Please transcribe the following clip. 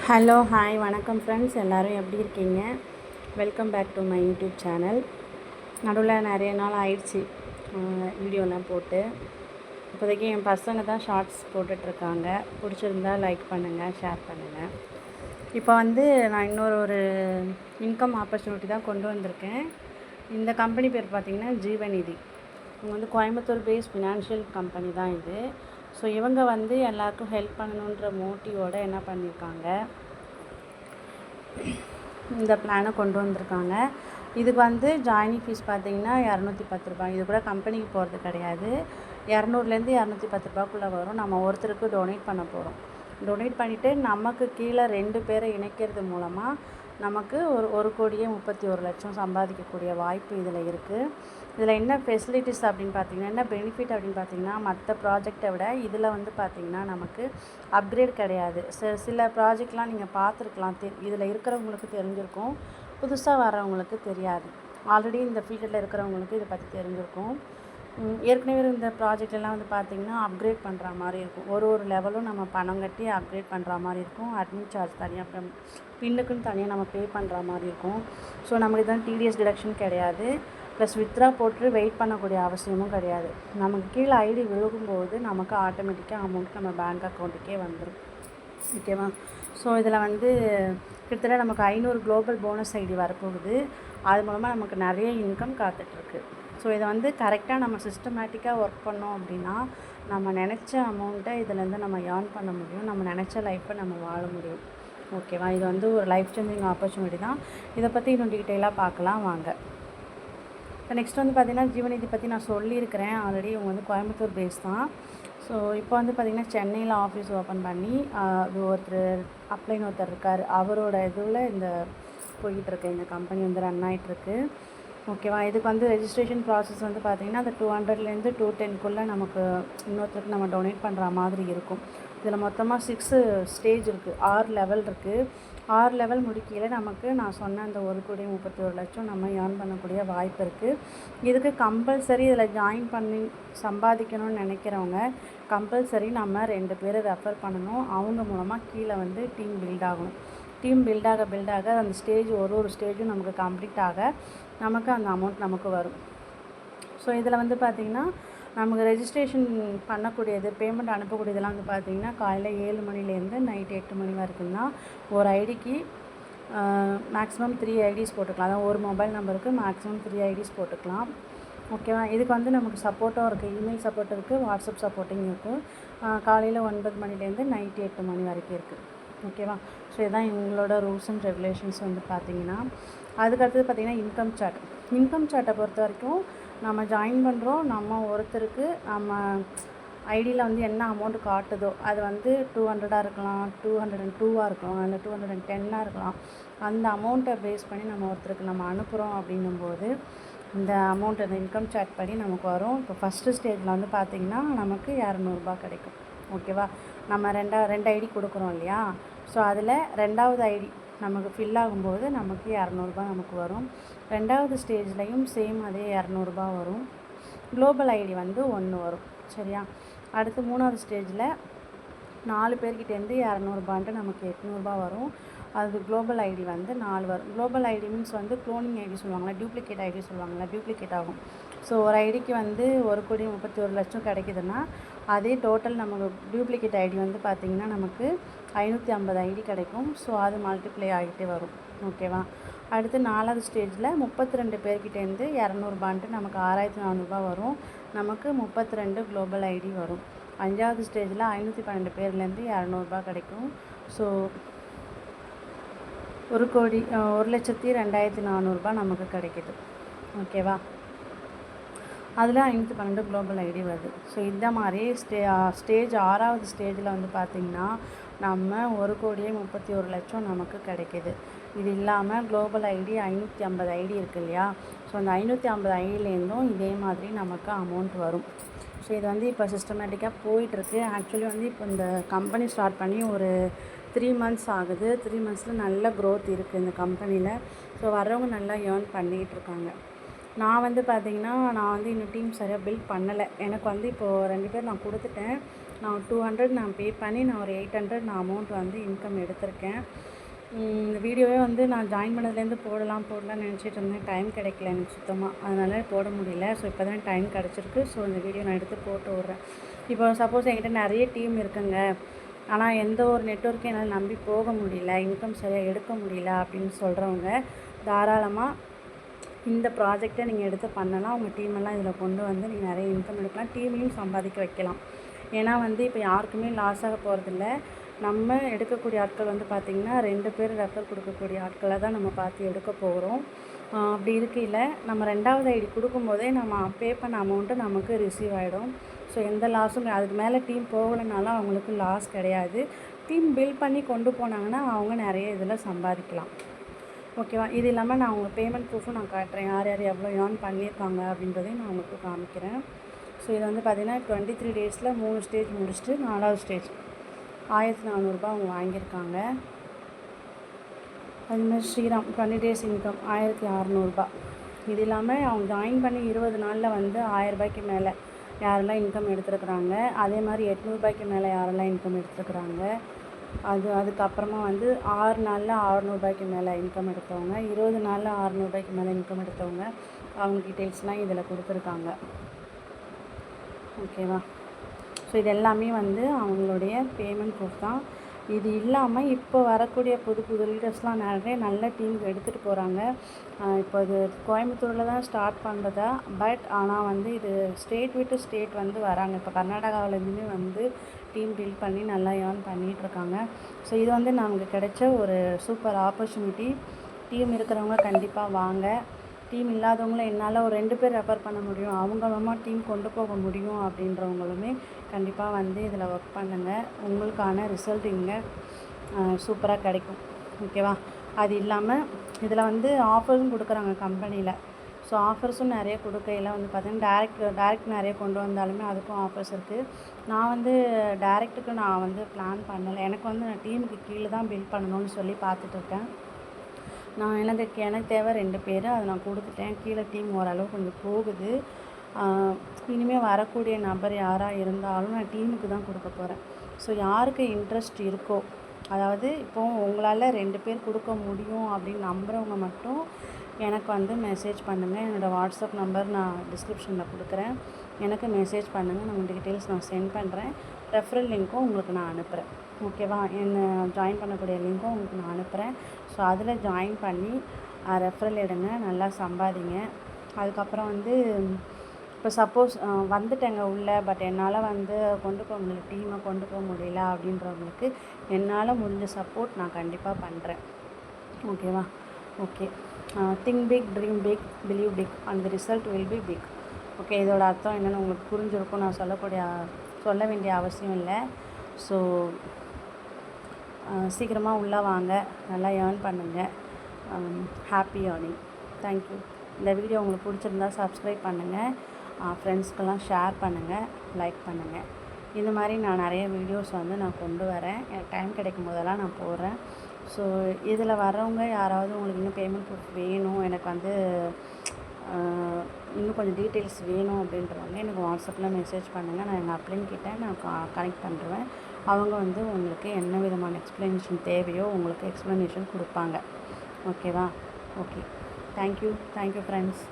Hello hi வணக்கம் friends, எல்லோரும் எப்படி இருக்கீங்க? Welcome back to my YouTube channel. நடுவில் நிறைய நாள் ஆயிடுச்சு வீடியோலாம் போட்டு. இப்போதைக்கு என் பசங்க தான் ஷார்ட்ஸ் போட்டுட்ருக்காங்க. பிடிச்சிருந்தா லைக் பண்ணுங்கள், ஷேர் பண்ணுங்கள். இப்போ நான் இன்னொரு இன்கம் ஆப்பர்ச்சுனிட்டி தான் கொண்டு வந்திருக்கேன். இந்த கம்பெனி பேர் பார்த்திங்கன்னா ஜீவநிதி. இவங்க கோயம்புத்தூர் பேஸ் ஃபினான்ஷியல் கம்பெனி தான் இது. ஸோ இவங்க எல்லாருக்கும் ஹெல்ப் பண்ணணுன்ற மோட்டிவோடு என்ன பண்ணியிருக்காங்க, இந்த பிளானை கொண்டு வந்திருக்காங்க. இதுக்கு ஜாயினிங் ஃபீஸ் பார்த்திங்கன்னா 210 ரூபாய். இது கூட கம்பெனிக்கு போகிறது கிடையாது. 200லேருந்து 210 ரூபாய்க்குள்ளே வரும். நம்ம ஒருத்தருக்கு டொனேட் பண்ண போகிறோம். டொனேட் பண்ணிவிட்டு நமக்கு கீழே 2 பேரை இணைக்கிறது மூலமாக நமக்கு ஒரு 1,31,00,000 சம்பாதிக்கக்கூடிய வாய்ப்பு இதில் இருக்குது. இதில் என்ன ஃபெசிலிட்டிஸ் அப்படின்னு பார்த்திங்கன்னா, என்ன பெனிஃபிட் அப்படின்னு பார்த்திங்கன்னா, மற்ற ப்ராஜெக்டை விட இதில் பார்த்திங்கன்னா நமக்கு அப்கிரேட் கிடையாது. சில ப்ராஜெக்ட்லாம் நீங்கள் பார்த்துருக்கலாம், இதில் இருக்கிறவங்களுக்கு தெரிஞ்சிருக்கும், புதுசாக வர்றவங்களுக்கு தெரியாது. ஆல்ரெடி இந்த ஃபீல்டில் இருக்கிறவங்களுக்கு இதை பற்றி தெரிஞ்சிருக்கும். ஏற்கனவே இந்த ப்ராஜெக்டெல்லாம் பார்த்திங்கன்னா அப்கிரேட் பண்ணுற மாதிரி இருக்கும். ஒரு லெவலும் நம்ம பணம் கட்டி அப்கிரேட் பண்ணுற மாதிரி இருக்கும். அட்மின் சார்ஜ் தனியாக, அப்புறம் பின்னுக்குன்னு தனியாக நம்ம பே பண்ணுற மாதிரி இருக்கும். ஸோ நமக்கு தான் டிடிஎஸ் டிடக்ஷன் கிடையாது. ப்ளஸ் வித்ரா போட்டு வெயிட் பண்ணக்கூடிய அவசியமும் கிடையாது. நமக்கு கீழே ஐடி விழுகும்போது நமக்கு ஆட்டோமேட்டிக்காக அமௌண்ட் நம்ம பேங்க் அக்கௌண்ட்டுக்கே வந்துடும். ஓகேவா? ஸோ இதில் கிட்டத்தட்ட நமக்கு 500 குளோபல் போனஸ் ஐடி வரப்போகுது. அது மூலமாக நமக்கு நிறைய இன்கம் காத்துட்ருக்கு. ஸோ இதை கரெக்டாக நம்ம சிஸ்டமேட்டிக்காக ஒர்க் பண்ணோம் அப்படின்னா நம்ம நினச்ச அமௌண்ட்டை இதிலேருந்து நம்ம ஏர்ன் பண்ண முடியும். நம்ம நினச்ச லைஃப்பை நம்ம வாழ முடியும். ஓகேவா? இது ஒரு லைஃப் சேஞ்சிங் ஆப்பர்ச்சுனிட்டி தான். இதை பற்றி இன்னும் டீட்டெயிலாக பார்க்கலாம் வாங்க. இப்போ நெக்ஸ்ட் பார்த்திங்கன்னா ஜீவநிதி பற்றி நான் சொல்லியிருக்கிறேன் ஆல்ரெடி. இவங்க கோயம்புத்தூர் பேஸ் தான். ஸோ இப்போ பார்த்திங்கன்னா சென்னையில் ஆஃபீஸ் ஓப்பன் பண்ணி ஒருத்தர் அப்ளைன்னு ஒருத்தர் இருக்கார். அவரோட இதில் போய்கிட்டுருக்கு. இந்த கம்பெனி ரன் ஆகிட்டுருக்கு. ஓகேவா? இதுக்கு ரெஜிஸ்ட்ரேஷன் ப்ராசஸ் பார்த்திங்கன்னா அந்த 200லேருந்து 210க்குள்ளே நமக்கு இன்னொருத்தருக்கு நம்ம டொனேட் பண்ணுற மாதிரி இருக்கும். இதில் மொத்தமாக 6 ஸ்டேஜ் இருக்குது, 6 லெவல் இருக்குது. 6 லெவல் முடிக்கையில் நமக்கு நான் சொன்ன அந்த 1,31,00,000 நம்ம ஏர்ன் பண்ணக்கூடிய வாய்ப்பு இருக்குது. இதுக்கு கம்பல்சரி இதில் ஜாயின் பண்ணி சம்பாதிக்கணும்னு நினைக்கிறவங்க கம்பல்சரி நம்ம 2 பேரை ரெஃபர் பண்ணணும். அவங்க மூலமாக கீழே டீம் பில்ட் ஆகணும். டீம் பில்டாக அந்த ஸ்டேஜ் ஒரு ஸ்டேஜும் நமக்கு கம்ப்ளீட் ஆக நமக்கு அந்த அமௌண்ட் நமக்கு வரும். ஸோ இதில் பார்த்திங்கன்னா நமக்கு ரெஜிஸ்ட்ரேஷன் பண்ணக்கூடியது, பேமெண்ட் அனுப்பக்கூடியதெல்லாம் பார்த்திங்கன்னா காலையில் 7 மணிலேருந்து நைட் 8 மணி வரைக்கும் தான். ஒரு ஐடிக்கு மேக்ஸிமம் 3 ஐடிஸ் போட்டுக்கலாம். அதான் ஒரு மொபைல் நம்பருக்கு மேக்ஸிமம் 3 ஐடிஸ் போட்டுக்கலாம். ஓகேவா? இதுக்கு நமக்கு சப்போர்ட்டும் இருக்குது. இமெயில் சப்போர்ட் இருக்குது, வாட்ஸ்அப் சப்போர்ட்டிங் இருக்குது. காலையில் 9 மணிலேருந்து நைட் 8 மணி வரைக்கும் இருக்குது. ஓகேவா? ஸோ இதுதான் இவங்களோட ரூல்ஸ் அண்ட் ரெகுலேஷன்ஸ் பார்த்திங்கன்னா. அதுக்கடுத்தது பார்த்திங்கன்னா இன்கம் சார்ட்டை பொறுத்த வரைக்கும் நம்ம ஜாயின் பண்ணுறோம். நம்ம ஒருத்தருக்கு நம்ம ஐடியில் என்ன அமௌண்ட் காட்டுதோ அது 200 இருக்கலாம், 202 இருக்கலாம், இல்லை 210 இருக்கலாம். அந்த அமௌண்ட்டை பேஸ் பண்ணி நம்ம ஒருத்தருக்கு நம்ம அனுப்புகிறோம் அப்படின்னும்போது இந்த அமௌண்ட் அந்த இன்கம் சார்ட் படி நமக்கு வரும். இப்போ ஃபஸ்ட்டு ஸ்டேஜில் பார்த்திங்கன்னா நமக்கு 200 கிடைக்கும். ஓகேவா? நம்ம ரெண்டு ஐடி கொடுக்குறோம் இல்லையா? ஸோ அதில் 2வது ஐடி நமக்கு ஃபில் ஆகும்போது நமக்கு 200 நமக்கு வரும். 2வது ஸ்டேஜ்லேயும் சேம் அதே 200 வரும். குளோபல் ஐடி 1 வரும். சரியா? அடுத்து 3வது ஸ்டேஜில் 4 பேர்கிட்டேருந்து 200 நமக்கு 800 வரும். அது குளோபல் ஐடி 4 வரும். Global ID means cloning ID சொல்லுவாங்களா, டியூப்ளிகேட் ஐடி சொல்லுவாங்களா, டியூப்ளிகேட் ஆகும். ஸோ ஒரு ஐடிக்கு 1,31,00,000 கிடைக்குதுன்னா அதே டோட்டல் நமக்கு டியூப்ளிகேட் ஐடி பார்த்திங்கன்னா நமக்கு 550 ஐடி கிடைக்கும். ஸோ அது மல்டிப்ளை ஆகிட்டே வரும். ஓகேவா? அடுத்து 4வது ஸ்டேஜில் 32 பேர்கிட்டேருந்து 200 நமக்கு 6,400 வரும். நமக்கு 32 குளோபல் ஐடி வரும். 5வது ஸ்டேஜில் 512 பேர்லேருந்து 200 கிடைக்கும். ஸோ 1,02,400 நமக்கு கிடைக்கிது. ஓகேவா? அதில் 512 குளோபல் ஐடி வருது. ஸோ இந்த மாதிரி ஸ்டேஜ் 6வது ஸ்டேஜில் பார்த்திங்கன்னா நம்ம 1,31,00,000 நமக்கு கிடைக்கிது. இது இல்லாமல் குளோபல் ஐடி 550 ஐடி இருக்குது இல்லையா? ஸோ அந்த 550 ஐடிலேருந்தும் இதே மாதிரி நமக்கு அமௌண்ட் வரும். ஸோ இது இப்போ சிஸ்டமேட்டிக்காக போயிட்டுருக்கு. ஆக்சுவலி இப்போ இந்த கம்பெனி ஸ்டார்ட் பண்ணி ஒரு 3 மந்த்ஸ் ஆகுது. 3 மந்த்ஸில் நல்ல க்ரோத் இருக்குது இந்த கம்பெனியில். ஸோ வர்றவங்க நல்லா ஏர்ன் பண்ணிகிட்டு இருக்காங்க. நான் பார்த்திங்கன்னா நான் இன்னும் டீம் சரியாக பில்ட் பண்ணலை. எனக்கு இப்போது 2 பேர் நான் கொடுத்துட்டேன். நான் 200 நான் பே பண்ணி நான் ஒரு 800 நான் அமௌண்ட் வந்து இன்கம் எடுத்திருக்கேன். இந்த வீடியோவே வந்து நான் ஜாயின் பண்ணதுலேருந்து போடலாம்னு நினச்சிட்டு இருந்தேன். டைம் கிடைக்கல எனக்கு சுத்தமாக, அதனால் போட முடியல. ஸோ இப்போ தான் டைம் கிடச்சிருக்கு. ஸோ இந்த வீடியோ நான் எடுத்து போட்டு விட்றேன். இப்போ சப்போஸ் என்கிட்ட நிறைய டீம் இருக்குங்க, ஆனால் எந்த ஒரு நெட்வொர்க்கையும் என்னால் நம்பி போக முடியல, இன்கம் சரியாக எடுக்க முடியல அப்படின்னு சொல்கிறவங்க தாராளமாக இந்த ப்ராஜெக்டை நீங்கள் எடுத்து பண்ணலாம். உங்கள் டீமெல்லாம் இதில் கொண்டு வந்து நீங்கள் நிறைய இன்கம் எடுக்கலாம், டீமையும் சம்பாதிக்க வைக்கலாம். ஏன்னா வந்து இப்போ யாருக்குமே லாஸ் ஆக போகிறதில்ல. நம்ம எடுக்கக்கூடிய ஆட்கள் வந்து பார்த்திங்கன்னா 2 பேர் ரெஃபர் கொடுக்கக்கூடிய ஆட்களை தான் நம்ம பார்த்து எடுக்க போகிறோம். அப்படி இருக்கையில் நம்ம 2வது ஐடி கொடுக்கும்போதே நம்ம பே பண்ண அமௌண்ட்டு நமக்கு ரிசீவ் ஆகிடும். ஸோ எந்த லாஸும் அதுக்கு மேலே டீம் போகலைனாலும் அவங்களுக்கு லாஸ் கிடையாது. டீம் பில்ட் பண்ணி கொண்டு போனாங்கன்னா அவங்க நிறைய இதில் சம்பாதிக்கலாம். ஓகேவா? இது இல்லாமல் நான் உங்கள் பேமெண்ட் ப்ரூஃபும் நான் காட்டுறேன். யார் யார் எவ்வளோ ஏர்ன் பண்ணியிருக்காங்க அப்படின்றதையும் நான் உங்களுக்கு காமிக்கிறேன். ஸோ இது வந்து பார்த்திங்கன்னா 23 டேஸில் 3 ஸ்டேஜ் முடிச்சுட்டு 4வது ஸ்டேஜ் 1400 அவங்க வாங்கியிருக்காங்க. அதுமாதிரி ஸ்ரீராம் 20 டேஸ் இன்கம் 1600. இது இல்லாமல் அவங்க ஜாயின் பண்ணி 20 நாளில் வந்து 1000 மேலே யாரெல்லாம் இன்கம் எடுத்துருக்குறாங்க, அதே மாதிரி 800 மேலே யாரெல்லாம் இன்கம் எடுத்துருக்குறாங்க, அதுக்கப்புறமா வந்து 6 நாளில் 600 மேலே இன்கம் எடுத்தவங்க, 20 நாளில் 600 மேலே இன்கம் எடுத்தவங்க, அவங்க டீட்டெயில்ஸ்லாம் இதில் கொடுத்துருக்காங்க. ஓகேவா? ஸோ இது எல்லாமே வந்து அவங்களுடைய பேமெண்ட் ப்ரூஃப் தான். இது இல்லாமல் இப்போ வரக்கூடிய புது லீடர்ஸ்லாம் நிறைய நல்ல டீம் எடுத்துகிட்டு போகிறாங்க. இப்போ இது கோயம்புத்தூரில் தான் ஸ்டார்ட் பண்ணுறதா, பட் ஆனால் வந்து இது ஸ்டேட் விட்டு ஸ்டேட் வந்து வராங்க. இப்போ கர்நாடகாவிலேருந்துமே வந்து டீம் பில்ட் பண்ணி நல்லா ஏர்ன் பண்ணிகிட்ருக்காங்க. ஸோ இது வந்து நமக்கு கிடைச்ச ஒரு சூப்பர் ஆப்பர்ச்சுனிட்டி. டீம் இருக்கிறவங்க கண்டிப்பாக வாங்க. டீம் இல்லாதவங்கள என்னால் ஒரு 2 பேர் ரெஃபர் பண்ண முடியும், அவங்க மூலமாக டீம் கொண்டு போக முடியும் அப்படின்றவங்களுமே கண்டிப்பாக வந்து இதில் ஒர்க் பண்ணுங்கள். உங்களுக்கான ரிசல்ட் இங்கே சூப்பராக கிடைக்கும். ஓகேவா? அது இல்லாமல் இதில் வந்து ஆஃபர்ஸும் கொடுக்குறாங்க கம்பெனியில். ஸோ ஆஃபர்ஸும் நிறைய கொடுக்கையில் வந்து பார்த்திங்கன்னா டேரெக்ட் நிறைய கொண்டு வந்தாலுமே அதுக்கும் ஆஃபர்ஸ் இருக்குது. நான் வந்து டேரெக்ட்டுக்கு நான் வந்து பிளான் பண்ணலை. எனக்கு வந்து நான் டீமுக்கு கீழே தான் பில்ட் பண்ணணும்னு சொல்லி பார்த்துட்ருக்கேன். நான் எனக்கு தேவை 2 பேர், அதை நான் கொடுத்துட்டேன். கீழே டீம் ஓரளவு கொஞ்சம் போகுது. இனிமேல் வரக்கூடிய நபர் யாராக இருந்தாலும் நான் டீமுக்கு தான் கொடுக்க போகிறேன். ஸோ யாருக்கு இன்ட்ரெஸ்ட் இருக்கோ, அதாவது இப்போது உங்களால் 2 பேர் கொடுக்க முடியும் அப்படின்னு நம்புகிறவங்க மட்டும் எனக்கு வந்து மெசேஜ் பண்ணுங்கள். என்னோடய வாட்ஸ்அப் நம்பர் நான் டிஸ்கிரிப்ஷனில் கொடுக்குறேன். எனக்கு மெசேஜ் பண்ணுங்கள். நான் டீட்டெயில்ஸ் நான் சென்ட் பண்ணுறேன். ரெஃபரல் லிங்க்கும் உங்களுக்கு நான் அனுப்புகிறேன். ஓகேவா? என்ன ஜாயின் பண்ணக்கூடிய லிங்க்கும் உங்களுக்கு நான் அனுப்புகிறேன். ஸோ அதில் ஜாயின் பண்ணி ரெஃபரல் எடுங்க, நல்லா சம்பாதிங்க. அதுக்கப்புறம் வந்து இப்போ சப்போஸ் வந்துட்டேங்க உள்ளே, பட் என்னால் வந்து கொண்டு போக முடியல, டீமை கொண்டு போக முடியல அப்படின்றவங்களுக்கு என்னால் முடிஞ்ச சப்போர்ட் நான் கண்டிப்பாக பண்ணுறேன். ஓகேவா? Okay. Think big, dream big, believe big and the result will be big. Okay, இதோட அர்த்தம் என்னென்னு உங்களுக்கு புரிஞ்சிருக்கும். நான் சொல்ல வேண்டிய அவசியம் இல்லை. ஸோ சீக்கிரமாக உள்ளே வாங்க, நல்லா ஏர்ன் பண்ணுங்கள். Happy earning. தேங்க்யூ. இந்த வீடியோ உங்களுக்கு பிடிச்சிருந்தா சப்ஸ்கிரைப் பண்ணுங்கள், ஃப்ரெண்ட்ஸ்க்கெல்லாம் ஷேர் பண்ணுங்கள், லைக் பண்ணுங்கள். இந்த மாதிரி நான் நிறைய வீடியோஸ் வந்து நான் கொண்டு வரேன். எனக்கு டைம் கிடைக்கும் போதெல்லாம் நான் போடுறேன். ஸோ இதில் வர்றவங்க யாராவது உங்களுக்கு இன்னும் பேமெண்ட் ப்ரூஃப் வேணும், எனக்கு வந்து இன்னும் கொஞ்சம் டீட்டெயில்ஸ் வேணும் அப்படின்றவங்க எனக்கு வாட்ஸ்அப்பில் மெசேஜ் பண்ணுங்கள். நான் எங்கள் அப்ளைன்கிட்ட நான் கனெக்ட் பண்ணுறேன். அவங்க வந்து உங்களுக்கு என்ன விதமான எக்ஸ்ப்ளனேஷன் தேவையோ உங்களுக்கு எக்ஸ்ப்ளனேஷன் கொடுப்பாங்க. ஓகேவா? ஓகே. Thank you friends.